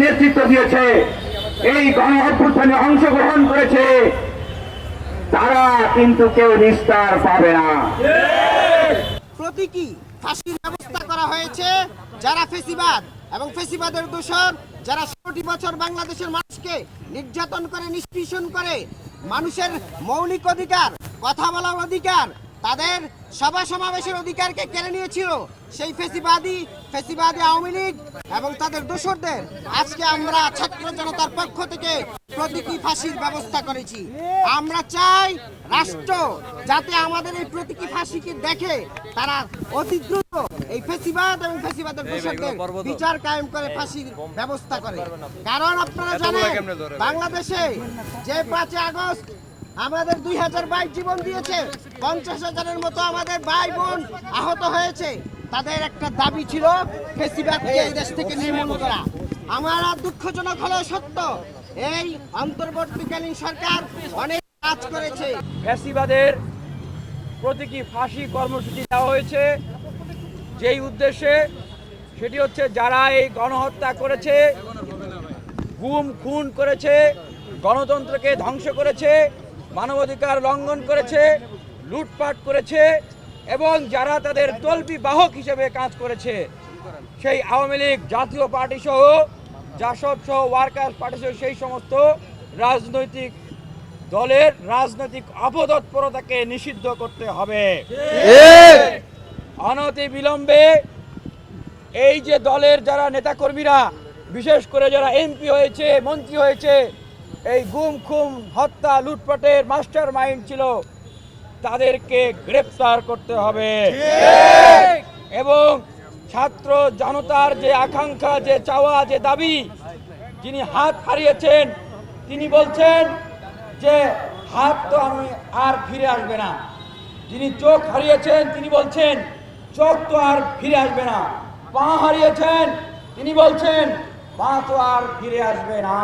নেতৃত্ব দিয়েছে, এই গণ অভ্যুত্থানে অংশগ্রহণ করেছে, তারা কিন্তু কেউ নিস্তার পাবে না। প্রতীকী ফাঁসির ব্যবস্থা করা হয়েছে যারা ফেসিবাদ এবং ফেসিবাদের দোষর, যারা 16টি বছর বাংলাদেশের মানুষকে নির্যাতন করে, নিষ্পেষণ করে, মানুষের মৌলিক অধিকার, কথা বলার অধিকার, তাদের সভা সমাবেশের অধিকারকে কেড়ে নিয়েছিল সেই ফেসিবাদী আওয়ামী লীগ এবং তাদের দোসরদের আজকে আমরা ছাত্র জনতার পক্ষ থেকে প্রতীকী ফাঁসির ব্যবস্থা করেছি। আমরা চাই রাষ্ট্র যাতে আমাদের এই প্রতীকী ফাঁসিকে দেখে তারা অতি দ্রুত এই ফেসিবাদ এবং ফেসিবাদের দোসরদের বিচার কায়েম করে ফাঁসির ব্যবস্থা করে। কারণ আপনারা জানেন বাংলাদেশে যে 5 আগস্ট আমাদের 2000 ভাই জীবন দিয়েছে, 50,000-এর মতো আমাদের ভাই বোন আহত হয়েছে, তাদের একটা দাবি ছিল ফেসিবাদকে এই দেশ থেকে নির্মূল করা। আমার দুঃখজনক হলেও সত্য, এই অন্তর্বর্তীকালীন সরকার অনেক কাজ করেছে। ফ্যাসিবাদের প্রতীকী ফাঁসি কর্মসূচি দেওয়া হয়েছে যেই উদ্দেশ্যে, সেটি হচ্ছে যারা এই গণহত্যা করেছে, গুম খুন করেছে, গণতন্ত্রকে ধ্বংস করেছে, মানবাধিকার লঙ্ঘন করেছে, লুটপাট করেছে এবং যারা তাদের তল্পি বাহক হিসেবে কাজ করেছে, সেই আওয়ামী লীগ, জাতীয় পার্টি সহ, জাসদ সহ, ওয়ার্কার্স পার্টি সহ সেই সমস্ত রাজনৈতিক দলের রাজনৈতিক অপতৎপরতাকে নিষিদ্ধ করতে হবে। অনতি বিলম্বে এই যে দলের যারা নেতাকর্মীরা, বিশেষ করে যারা এমপি হয়েছে, মন্ত্রী হয়েছে, এই গুম খুম হত্যা লুটপাটের মাস্টার মাইন্ড ছিল, তাদেরকে গ্রেফতার করতে হবে। এবং ছাত্র জনতার যে আকাঙ্ক্ষা, যে চাওয়া, যে দাবি, যিনি হাত হারিয়েছেন তিনি বলছেন যে হাত তো আমি আর ফিরে আসবে না, যিনি চোখ হারিয়েছেন তিনি বলছেন চোখ তো আর ফিরে আসবে না, পা হারিয়েছেন তিনি বলছেন পা তো আর ফিরে আসবে না।